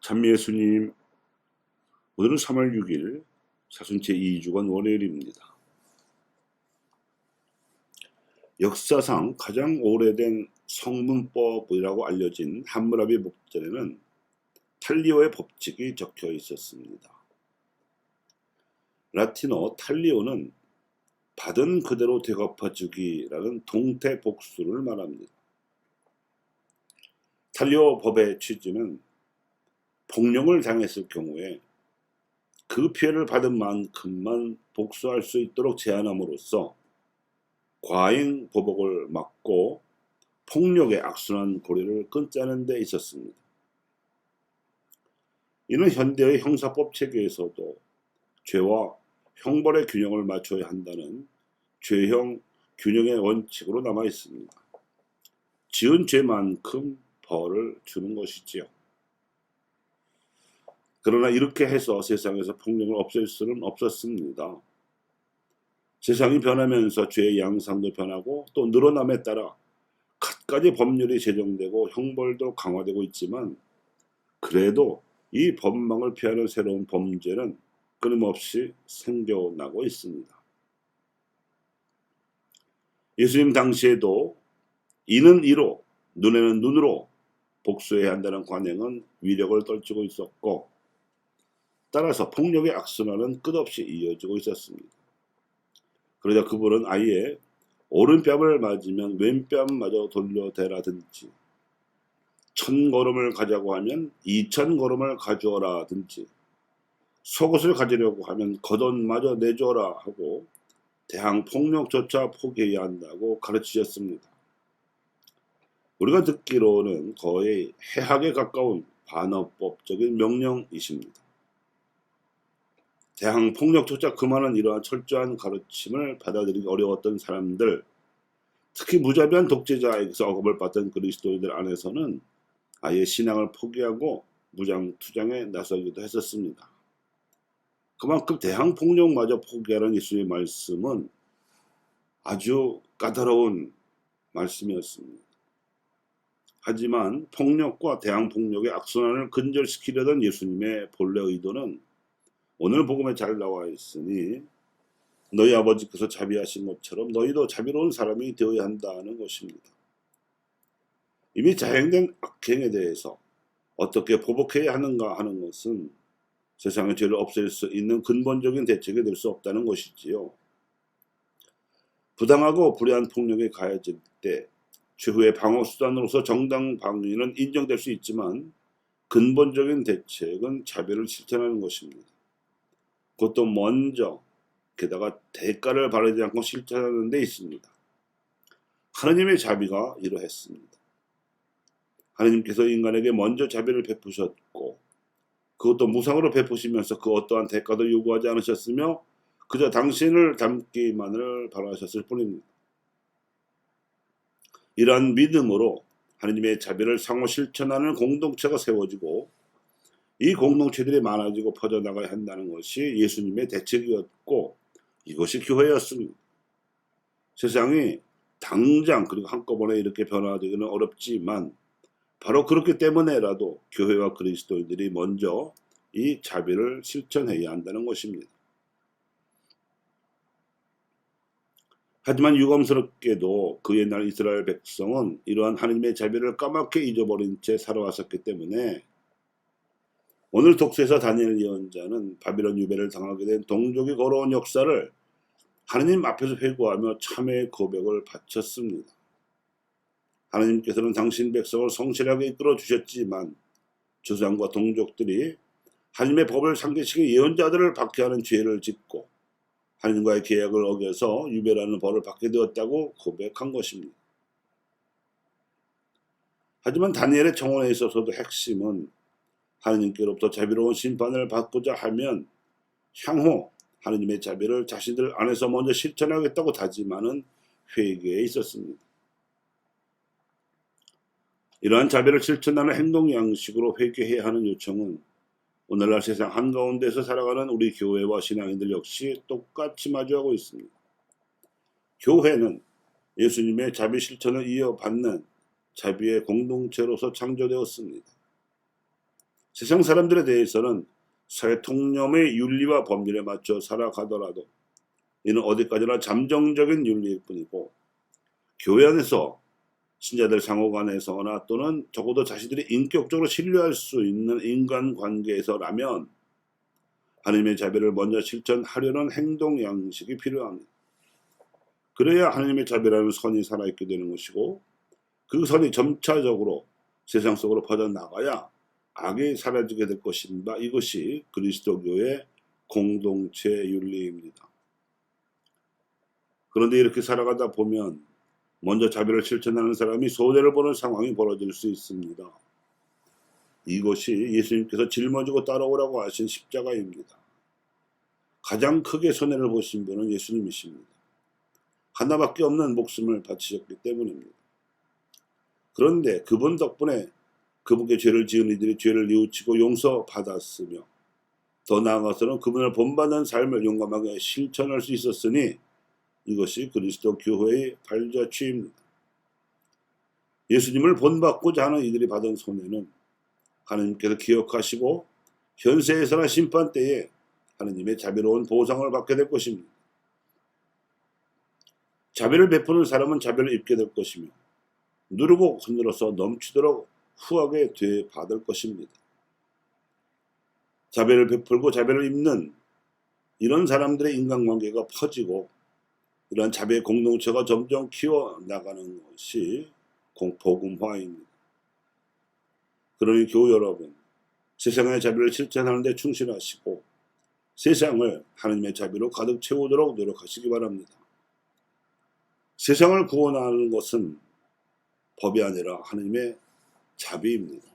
참 예수님, 오늘은 3월 6일 사순 제2주간 월요일입니다. 역사상 가장 오래된 성문법이라고 알려진 함무라비 목전에는 탈리오의 법칙이 적혀 있었습니다. 라틴어 탈리오는 받은 그대로 되갚아주기라는 동태 복수를 말합니다. 탈리오 법의 취지는 폭력을 당했을 경우에 그 피해를 받은 만큼만 복수할 수 있도록 제한함으로써 과잉 보복을 막고 폭력의 악순환 고리를 끊자는 데 있었습니다. 이는 현대의 형사법 체계에서도 죄와 형벌의 균형을 맞춰야 한다는 죄형 균형의 원칙으로 남아 있습니다. 지은 죄만큼 벌을 주는 것이지요. 그러나 이렇게 해서 세상에서 폭력을 없앨 수는 없었습니다. 세상이 변하면서 죄의 양상도 변하고 또 늘어남에 따라 갖가지 법률이 제정되고 형벌도 강화되고 있지만 그래도 이 법망을 피하는 새로운 범죄는 끊임없이 생겨나고 있습니다. 예수님 당시에도 이는 이로 눈에는 눈으로 복수해야 한다는 관행은 위력을 떨치고 있었고 따라서 폭력의 악순환은 끝없이 이어지고 있었습니다. 그러자 그분은 아예 오른뺨을 맞으면 왼뺨마저 돌려대라든지 1000걸음을 가자고 하면 2000걸음을 가져라든지 속옷을 가지려고 하면 겉옷마저 내줘라 하고 대항 폭력조차 포기해야 한다고 가르치셨습니다. 우리가 듣기로는 거의 해악에 가까운 반어법적인 명령이십니다. 대항 폭력조차 그만한 이러한 철저한 가르침을 받아들이기 어려웠던 사람들, 특히 무자비한 독재자에게서 억압을 받던 그리스도인들 안에서는 아예 신앙을 포기하고 무장투장에 나서기도 했었습니다. 그만큼 대항 폭력마저 포기하는 예수의 말씀은 아주 까다로운 말씀이었습니다. 하지만 폭력과 대항 폭력의 악순환을 근절시키려던 예수님의 본래 의도는 오늘 복음에 잘 나와 있으니 너희 아버지께서 자비하신 것처럼 너희도 자비로운 사람이 되어야 한다는 것입니다. 이미 자행된 악행에 대해서 어떻게 보복해야 하는가 하는 것은 세상의 죄를 없앨 수 있는 근본적인 대책이 될 수 없다는 것이지요. 부당하고 불의한 폭력이 가해질 때 최후의 방어수단으로서 정당 방위는 인정될 수 있지만 근본적인 대책은 자비를 실천하는 것입니다. 그것도 먼저 게다가 대가를 바라지 않고 실천하는 데 있습니다. 하나님의 자비가 이러했습니다. 하나님께서 인간에게 먼저 자비를 베푸셨고 그것도 무상으로 베푸시면서 그 어떠한 대가도 요구하지 않으셨으며 그저 당신을 닮기만을 바라셨을 뿐입니다. 이러한 믿음으로 하나님의 자비를 상호 실천하는 공동체가 세워지고 이 공동체들이 많아지고 퍼져나가야 한다는 것이 예수님의 대책이었고 이것이 교회였습니다. 세상이 당장 그리고 한꺼번에 이렇게 변화되기는 어렵지만 바로 그렇기 때문에라도 교회와 그리스도인들이 먼저 이 자비를 실천해야 한다는 것입니다. 하지만 유감스럽게도 그 옛날 이스라엘 백성은 이러한 하나님의 자비를 까맣게 잊어버린 채 살아왔었기 때문에 오늘 독서에서 다니엘 예언자는 바빌론 유배를 당하게 된 동족이 걸어온 역사를 하나님 앞에서 회고하며 참회의 고백을 바쳤습니다. 하나님께서는 당신 백성을 성실하게 이끌어 주셨지만 조상과 동족들이 하나님의 법을 상기시킨 예언자들을 박해하는 죄를 짓고 하나님과의 계약을 어겨서 유배라는 벌을 받게 되었다고 고백한 것입니다. 하지만 다니엘의 청혼에 있어서도 핵심은 하나님께로부터 자비로운 심판을 받고자 하면 향후 하나님의 자비를 자신들 안에서 먼저 실천하겠다고 다짐하는 회개에 있었습니다. 이러한 자비를 실천하는 행동 양식으로 회개해야 하는 요청은 오늘날 세상 한가운데서 살아가는 우리 교회와 신앙인들 역시 똑같이 마주하고 있습니다. 교회는 예수님의 자비 실천을 이어받는 자비의 공동체로서 창조되었습니다. 세상 사람들에 대해서는 사회 통념의 윤리와 법률에 맞춰 살아가더라도 이는 어디까지나 잠정적인 윤리일 뿐이고, 교회 안에서 신자들 상호 간에서나 또는 적어도 자신들이 인격적으로 신뢰할 수 있는 인간관계에서라면 하나님의 자비를 먼저 실천하려는 행동 양식이 필요합니다. 그래야 하나님의 자비라는 선이 살아있게 되는 것이고, 그 선이 점차적으로 세상 속으로 퍼져나가야 악이 사라지게 될 것인가. 이것이 그리스도교의 공동체 윤리입니다. 그런데 이렇게 살아가다 보면 먼저 자비를 실천하는 사람이 손해를 보는 상황이 벌어질 수 있습니다. 이것이 예수님께서 짊어지고 따라오라고 하신 십자가입니다. 가장 크게 손해를 보신 분은 예수님이십니다. 하나밖에 없는 목숨을 바치셨기 때문입니다. 그런데 그분 덕분에 그분께 죄를 지은 이들이 죄를 뉘우치고 용서받았으며, 더 나아가서는 그분을 본받는 삶을 용감하게 실천할 수 있었으니 이것이 그리스도 교회의 발자취입니다. 예수님을 본받고자 하는 이들이 받은 손해는 하나님께서 기억하시고 현세에서나 심판 때에 하나님의 자비로운 보상을 받게 될 것입니다. 자비를 베푸는 사람은 자비를 입게 될 것이며, 누르고 흔들어서 넘치도록 후하게 되받을 것입니다. 자비를 베풀고 자비를 입는 이런 사람들의 인간관계가 퍼지고 이러한 자비의 공동체가 점점 키워나가는 것이 복음화입니다. 그러니 교우 여러분, 세상의 자비를 실천하는 데 충실하시고 세상을 하나님의 자비로 가득 채우도록 노력하시기 바랍니다. 세상을 구원하는 것은 법이 아니라 하나님의 자비입니다.